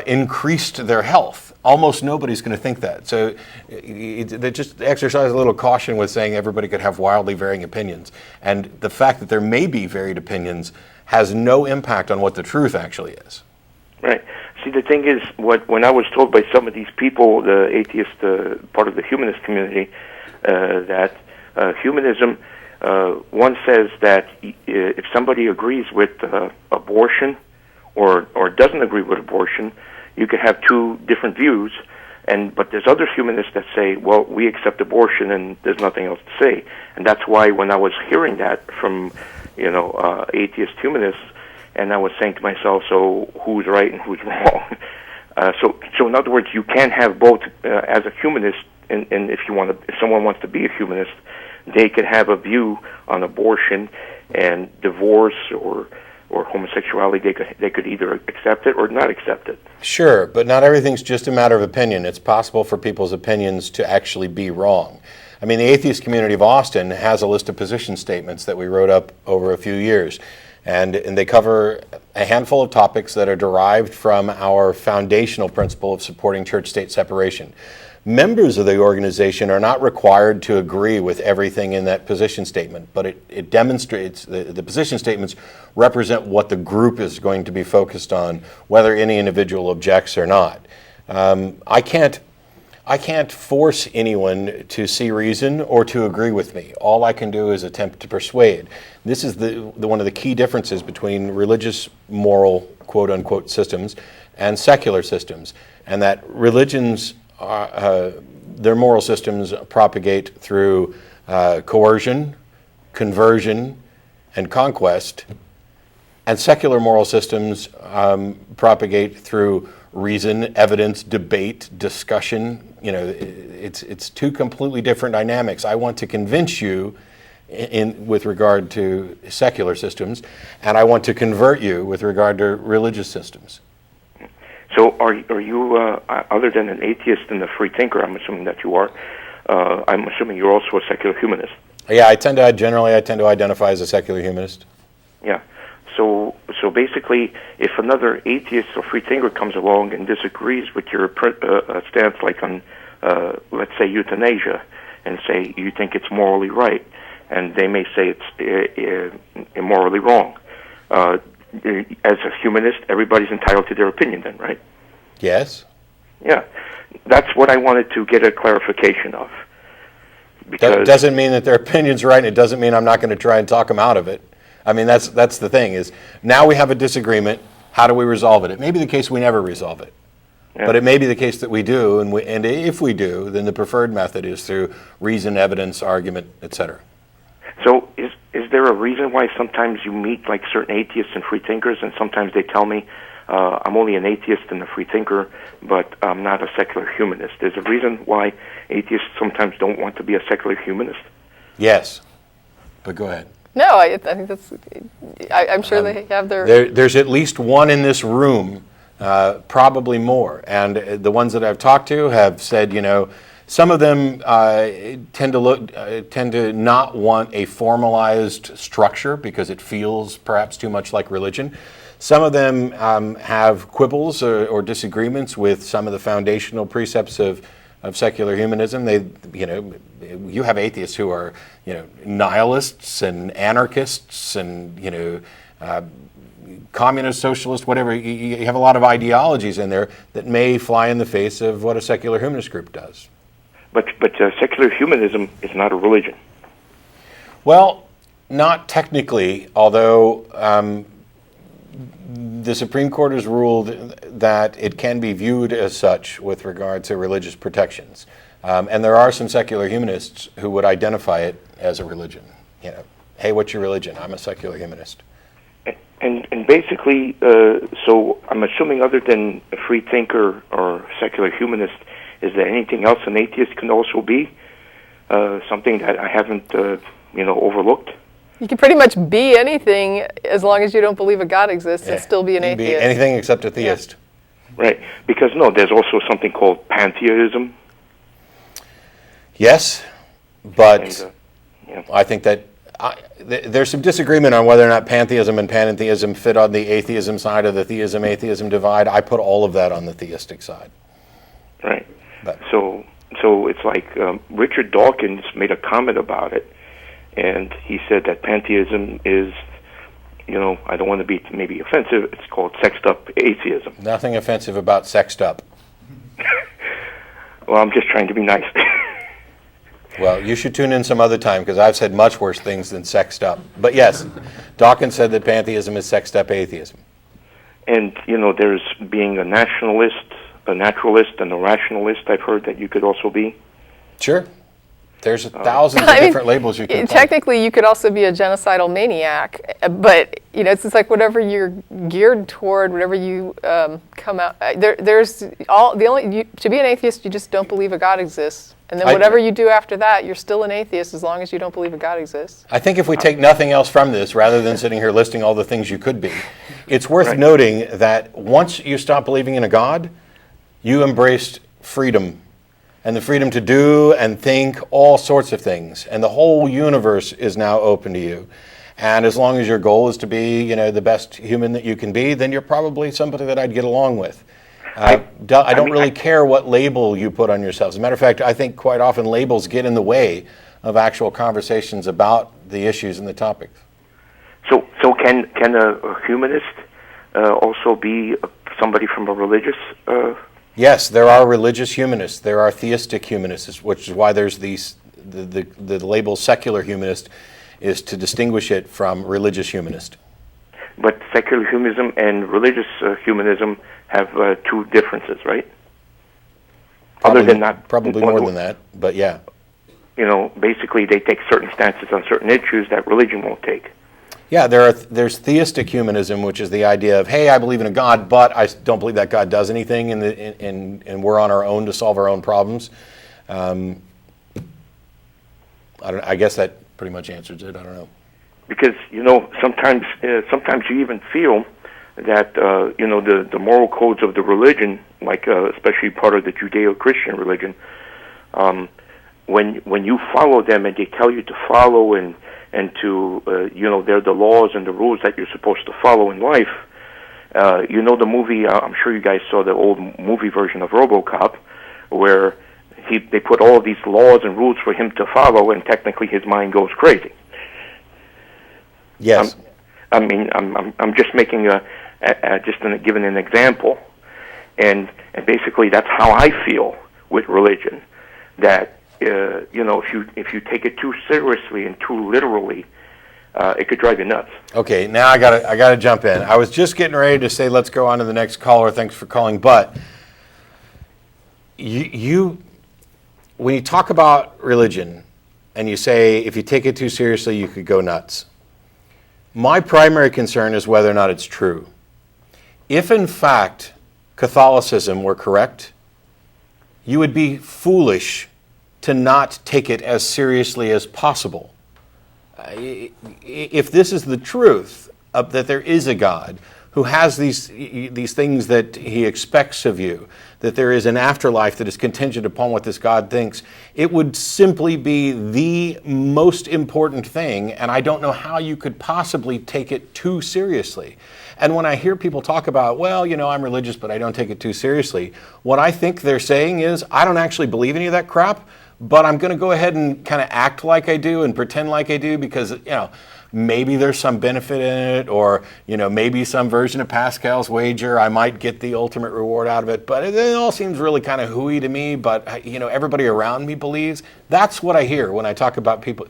increased their health. Almost nobody's going to think that. So they just exercise a little caution with saying everybody could have wildly varying opinions. And the fact that there may be varied opinions has no impact on what the truth actually is. Right. See, the thing is, when I was told by some of these people, the atheist part of the humanist community, that humanism, one says that if somebody agrees with abortion or doesn't agree with abortion, you could have 2 different views. But there's other humanists that say, well, we accept abortion and there's nothing else to say. And that's why when I was hearing that from, atheist humanists, and I was saying to myself, so who's right and who's wrong? So in other words, you can have both as a humanist, and if someone wants to be a humanist, they could have a view on abortion and divorce or homosexuality. They could either accept it or not accept it. Sure, but not everything's just a matter of opinion. It's possible for people's opinions to actually be wrong. I mean, the Atheist Community of Austin has a list of position statements that we wrote up over a few years, and they cover a handful of topics that are derived from our foundational principle of supporting church-state separation. Members of the organization are not required to agree with everything in that position statement, but it demonstrates, the position statements represent what the group is going to be focused on, whether any individual objects or not. I can't force anyone to see reason or to agree with me. All I can do is attempt to persuade. This is one of the key differences between religious, moral, quote-unquote, systems and secular systems, and that religions, their moral systems propagate through coercion, conversion, and conquest, and secular moral systems propagate through reason, evidence, debate, discussion. It's two completely different dynamics. I want to convince you with regard to secular systems, and I want to convert you with regard to religious systems. So are you, other than an atheist and a free thinker, I'm assuming that you are, I'm assuming you're also a secular humanist. Yeah, I tend to identify as a secular humanist. Yeah. So basically, if another atheist or free thinker comes along and disagrees with your stance, like on, let's say, euthanasia, and say you think it's morally right, and they may say it's immorally wrong, as a humanist, everybody's entitled to their opinion then, right? Yes. Yeah. That's what I wanted to get a clarification of. That doesn't mean that their opinion's right, and it doesn't mean I'm not going to try and talk them out of it. I mean, that's the thing, is now we have a disagreement. How do we resolve it? It may be the case we never resolve it. Yeah. But it may be the case that we do, and if we do, then the preferred method is through reason, evidence, argument, etc. So is there a reason why sometimes you meet like certain atheists and free thinkers, and sometimes they tell me, I'm only an atheist and a free thinker, but I'm not a secular humanist? There's a reason why atheists sometimes don't want to be a secular humanist? Yes, but go ahead. No, I think that's, I'm sure they have their... There's at least one in this room, probably more, and the ones that I've talked to have said, some of them tend to not want a formalized structure because it feels perhaps too much like religion. Some of them have quibbles or disagreements with some of the foundational precepts of secular humanism. You have atheists who are, nihilists and anarchists and, communist, socialist, whatever. You have a lot of ideologies in there that may fly in the face of what a secular humanist group does. But secular humanism is not a religion. Well, not technically, although the Supreme Court has ruled that it can be viewed as such with regard to religious protections. And there are some secular humanists who would identify it as a religion. Hey, what's your religion? I'm a secular humanist. And basically, so I'm assuming other than a free thinker or secular humanist, is there anything else an atheist can also be? Something that I haven't, overlooked? You can pretty much be anything as long as you don't believe a God exists and still be an atheist. Be anything except a theist. Yeah. Right. Because, there's also something called pantheism. Yes, but I think that there's some disagreement on whether or not pantheism and panentheism fit on the atheism side of the theism-atheism divide. I put all of that on the theistic side. Right. But. So it's like Richard Dawkins made a comment about it, and he said that pantheism is, I don't want to be maybe offensive, it's called sexed up atheism. Nothing offensive about sexed up. Well, I'm just trying to be nice. Well, you should tune in some other time, because I've said much worse things than sexed up. But yes, Dawkins said that pantheism is sexed up atheism. And, there's being a nationalist, a naturalist and a rationalist. I've heard that you could also be. Sure. There's thousands of different labels you can technically, you could also be a genocidal maniac, but it's just like whatever you're geared toward, whatever you come out. There's all the only to be an atheist, you just don't believe a God exists, and then whatever you do after that, you're still an atheist as long as you don't believe a God exists. I think if we take nothing else from this, rather than sitting here listing all the things you could be, it's worth noting that once you stop believing in a God, you embraced freedom. And the freedom to do and think all sorts of things. And the whole universe is now open to you. And as long as your goal is to be, the best human that you can be, then you're probably somebody that I'd get along with. I don't really care what label you put on yourself. As a matter of fact, I think quite often labels get in the way of actual conversations about the issues and the topics. So can a humanist also be somebody from a religious Yes, there are religious humanists. There are theistic humanists, which is why there's the label secular humanist is to distinguish it from religious humanist. But secular humanism and religious humanism have two differences, right? Probably, other than that, probably more than that, but yeah. Basically they take certain stances on certain issues that religion won't take. Yeah, there's theistic humanism, which is the idea of, hey, I believe in a God, but I don't believe that God does anything, and we're on our own to solve our own problems. I guess that pretty much answers it. I don't know. Because sometimes you even feel that the moral codes of the religion, like especially part of the Judeo-Christian religion, when you follow them and they tell you to follow and to they're the laws and the rules that you're supposed to follow in life. The movie. I'm sure you guys saw the old movie version of RoboCop, where they put all of these laws and rules for him to follow, and technically his mind goes crazy. Yes. I'm just making giving an example, and basically that's how I feel with religion. That if you take it too seriously and too literally, it could drive you nuts. Okay, now I gotta jump in. I was just getting ready to say let's go on to the next caller. Thanks for calling, but you when you talk about religion and you say if you take it too seriously you could go nuts. My primary concern is whether or not it's true. If in fact Catholicism were correct, you would be foolish to not take it as seriously as possible. If this is the truth, that there is a God who has these things that he expects of you, that there is an afterlife that is contingent upon what this God thinks, it would simply be the most important thing, and I don't know how you could possibly take it too seriously. And when I hear people talk about, well, I'm religious, but I don't take it too seriously, what I think they're saying is, I don't actually believe any of that crap, but I'm going to go ahead and kind of act like I do and pretend like I do because, maybe there's some benefit in it, or, maybe some version of Pascal's wager, I might get the ultimate reward out of it. But it all seems really kind of hooey to me, but, everybody around me believes. That's what I hear when I talk about people.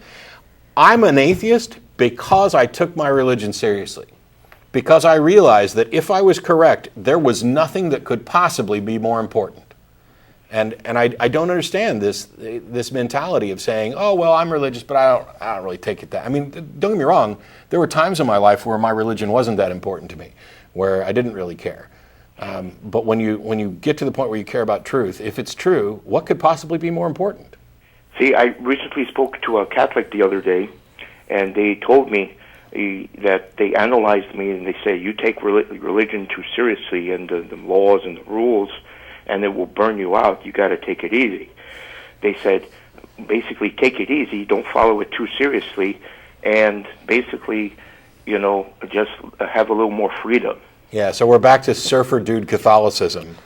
I'm an atheist because I took my religion seriously. Because I realized that if I was correct, there was nothing that could possibly be more important. And I don't understand this mentality of saying, oh, well, I'm religious, but I don't really take it that. I mean, don't get me wrong. There were times in my life where my religion wasn't that important to me, where I didn't really care. But when you get to the point where you care about truth, if it's true, what could possibly be more important? See, I recently spoke to a Catholic the other day, and they told me that they analyzed me and they say, you take religion too seriously and the laws and the rules, and it will burn you out. You got to take it easy. They said, basically, take it easy. Don't follow it too seriously, and basically, just have a little more freedom. Yeah. So we're back to surfer dude Catholicism,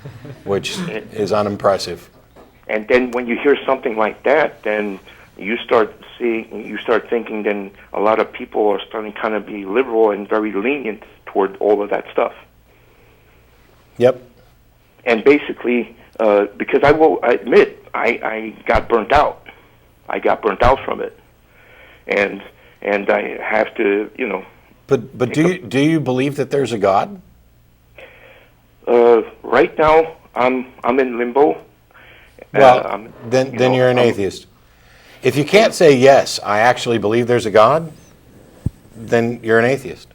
which is unimpressive. And then when you hear something like that, then you start thinking. Then a lot of people are starting to kind of be liberal and very lenient toward all of that stuff. Yep. And basically, because I will admit, I got burnt out. I got burnt out from it, and I have to, But do you believe that there's a God? Right now, I'm in limbo. Well, then you're an atheist. If you can't say, yes, I actually believe there's a God, then you're an atheist.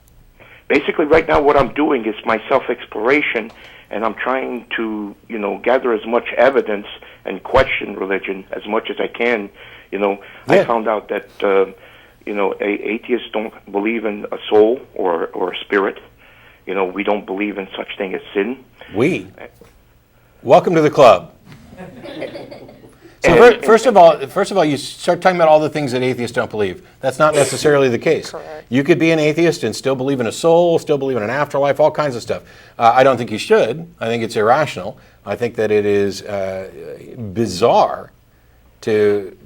Basically, right now, what I'm doing is my self-exploration, and I'm trying to, gather as much evidence and question religion as much as I can. I found out that, atheists don't believe in a soul or a spirit. We don't believe in such thing as sin. Welcome to the club. So first of all, you start talking about all the things that atheists don't believe. That's not necessarily the case. Correct. You could be an atheist and still believe in a soul, still believe in an afterlife, all kinds of stuff. I don't think you should. I think it's irrational. I think that it is bizarre to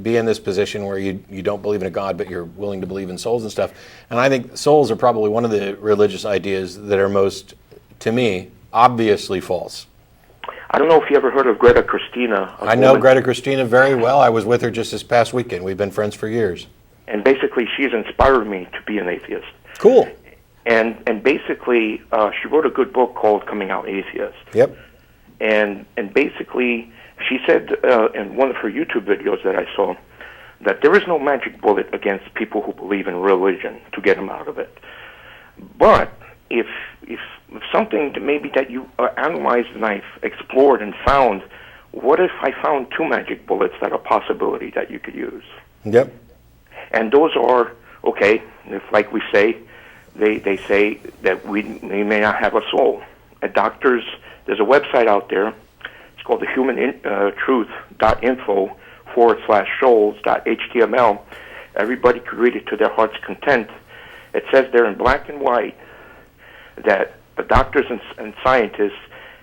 be in this position where you don't believe in a God, but you're willing to believe in souls and stuff. And I think souls are probably one of the religious ideas that are most, to me, obviously false. I don't know if you ever heard of Greta Christina. I know Greta Christina very well. I was with her just this past weekend. We've been friends for years. And basically, she's inspired me to be an atheist. Cool. And basically, she wrote a good book called Coming Out Atheist. Yep. And basically, she said in one of her YouTube videos that I saw that there is no magic bullet against people who believe in religion to get them out of it. But if something maybe that you analyzed and I've explored and found, what if I found two magic bullets that are a possibility that you could use? Yep. And those are, okay, if like we say, they say that we may not have a soul. Doctors, there's a website out there, it's called the humantruth.info/souls.html. Everybody could read it to their heart's content. It says there in black and white that the doctors and scientists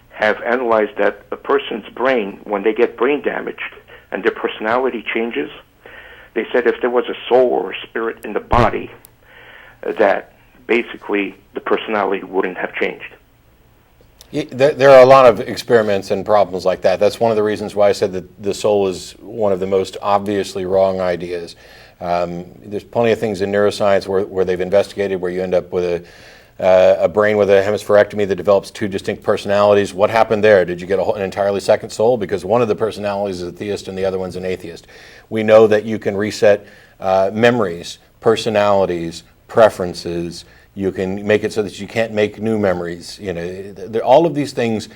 have analyzed that a person's brain, when they get brain damaged and their personality changes, they said if there was a soul or a spirit in the body, that basically the personality wouldn't have changed. There are a lot of experiments and problems like that. That's one of the reasons why I said that the soul is one of the most obviously wrong ideas. There's plenty of things in neuroscience where they've investigated where you end up with a brain with a hemispherectomy that develops two distinct personalities. What happened there? Did you get an entirely second soul? Because one of the personalities is a theist and the other one's an atheist. We know that you can reset memories, personalities, preferences. You can make it so that you can't make new memories. All of these things.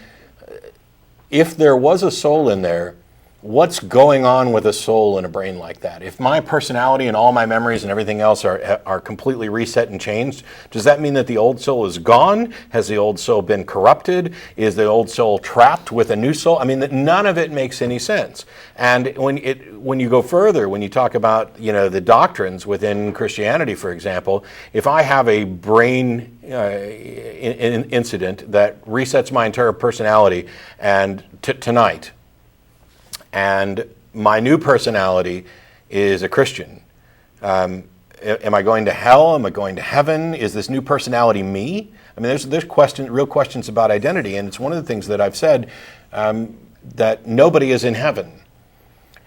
If there was a soul in there, what's going on with a soul in a brain like that? If my personality and all my memories and everything else are completely reset and changed, does that mean that the old soul is gone? Has the old soul been corrupted? Is the old soul trapped with a new soul? I mean, none of it makes any sense. And when you go further, when you talk about the doctrines within Christianity, for example, if I have a brain incident that resets my entire personality and tonight, and my new personality is a Christian. Am I going to hell? Am I going to heaven? Is this new personality me? I mean, there's real questions about identity, and it's one of the things that I've said that nobody is in heaven.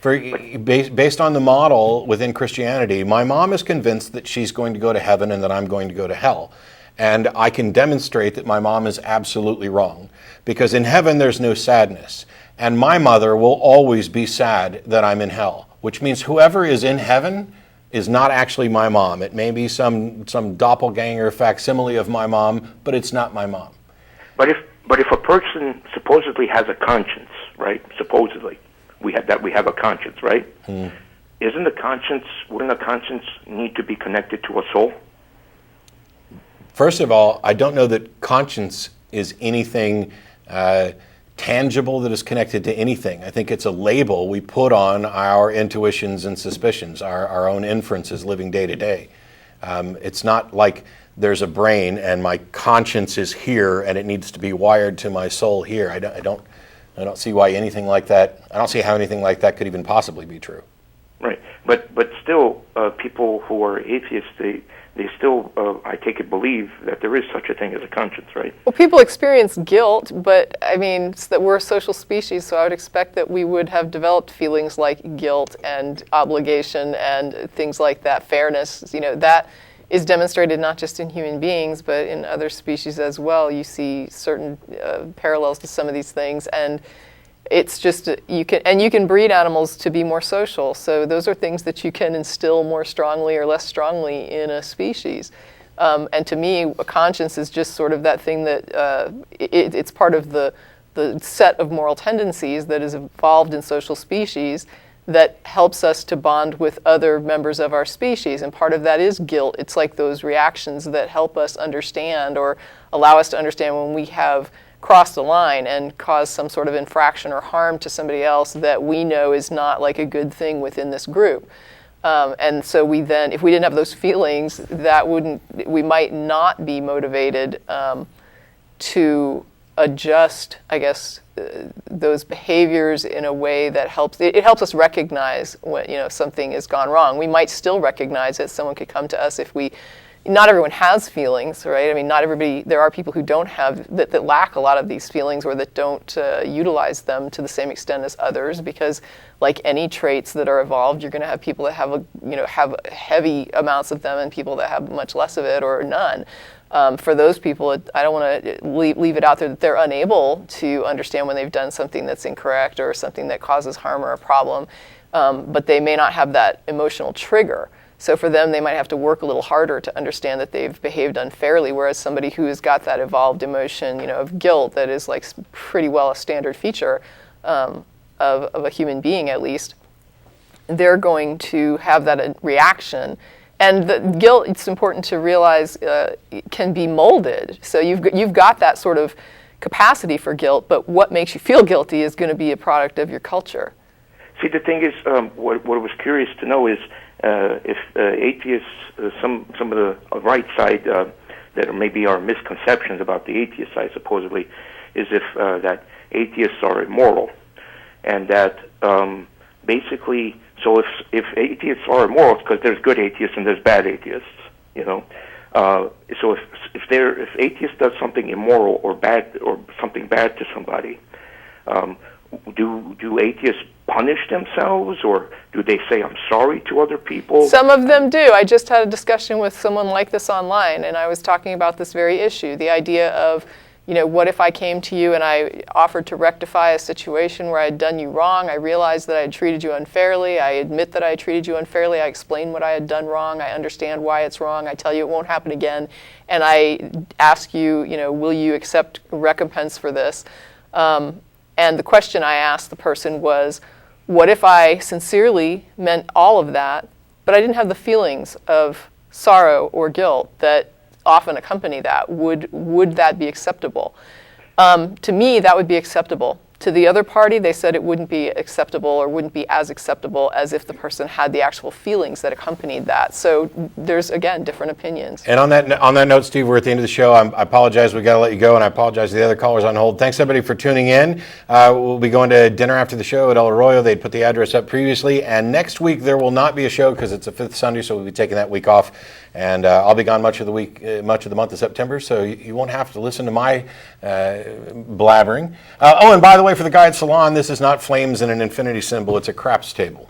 Based on the model within Christianity, my mom is convinced that she's going to go to heaven and that I'm going to go to hell. And I can demonstrate that my mom is absolutely wrong, because in heaven there's no sadness. And my mother will always be sad that I'm in hell, which means whoever is in heaven is not actually my mom. It may be some doppelganger facsimile of my mom, but it's not my mom. But if a person supposedly has a conscience, right? Supposedly, we have a conscience, right? Wouldn't a conscience need to be connected to a soul? First of all, I don't know that conscience is anything tangible that is connected to anything. I think it's a label we put on our intuitions and suspicions, our own inferences living day to day. It's not like there's a brain and my conscience is here and it needs to be wired to my soul here. I don't see why anything like that. I don't see how anything like that could even possibly be true. Right, but still, people who are atheists, they still, I take it, believe that there is such a thing as a conscience, right? Well, people experience guilt, but I mean, it's that we're a social species, so I would expect that we would have developed feelings like guilt and obligation and things like that, fairness. That is demonstrated not just in human beings, but in other species as well. You see certain parallels to some of these things, and it's just you can breed animals to be more social. So those are things that you can instill more strongly or less strongly in a species. And to me, a conscience is just sort of that thing that it's part of the set of moral tendencies that is evolved in social species that helps us to bond with other members of our species. And part of that is guilt. It's like those reactions that help us understand or allow us to understand when we have crossed a line and caused some sort of infraction or harm to somebody else that we know is not like a good thing within this group. And so we then, if we didn't have those feelings, we might not be motivated to adjust, I guess, those behaviors in a way that helps. It helps us recognize when something has gone wrong. We might still recognize it. Someone could come to us if we. Not everyone has feelings, right? I mean, not everybody. There are people who don't have that lack a lot of these feelings, or that don't utilize them to the same extent as others. Because, like any traits that are evolved, you're going to have people that have have heavy amounts of them, and people that have much less of it or none. For those people, I don't want to leave it out there that they're unable to understand when they've done something that's incorrect or something that causes harm or a problem, but they may not have that emotional trigger. So for them, they might have to work a little harder to understand that they've behaved unfairly, whereas somebody who has got that evolved emotion, of guilt that is like pretty well a standard feature of a human being at least, they're going to have that reaction. And the guilt, it's important to realize, can be molded. So you've got that sort of capacity for guilt, but what makes you feel guilty is going to be a product of your culture. See, the thing is, what I was curious to know is if atheists, some of the right side that maybe are misconceptions about the atheist side, supposedly, is if that atheists are immoral, and that basically, so if atheists are immoral, because there's good atheists and there's bad atheists, so if atheist does something immoral or bad or something bad to somebody, do atheists punish themselves, or do they say I'm sorry to other people? Some of them do. I just had a discussion with someone like this online, and I was talking about this very issue, the idea of, what if I came to you and I offered to rectify a situation where I had done you wrong? I realized that I had treated you unfairly. I admit that I had treated you unfairly. I explain what I had done wrong. I understand why it's wrong. I tell you it won't happen again. And I ask you, will you accept recompense for this? And the question I asked the person was, what if I sincerely meant all of that, but I didn't have the feelings of sorrow or guilt that often accompany that? Would that be acceptable? To me, that would be acceptable. To the other party, they said it wouldn't be acceptable, or wouldn't be as acceptable as if the person had the actual feelings that accompanied that. So there's, again, different opinions. And on that note, Steve, we're at the end of the show. I apologize. We got to let you go, and I apologize to the other callers on hold. Thanks, everybody, for tuning in. We'll be going to dinner after the show at El Arroyo. They'd put the address up previously. And next week, there will not be a show because it's a fifth Sunday, so we'll be taking that week off. And I'll be gone much of the month of September, so you won't have to listen to my blabbering. And by the way, for the guy at Salon, this is not flames and an infinity symbol. It's a craps table.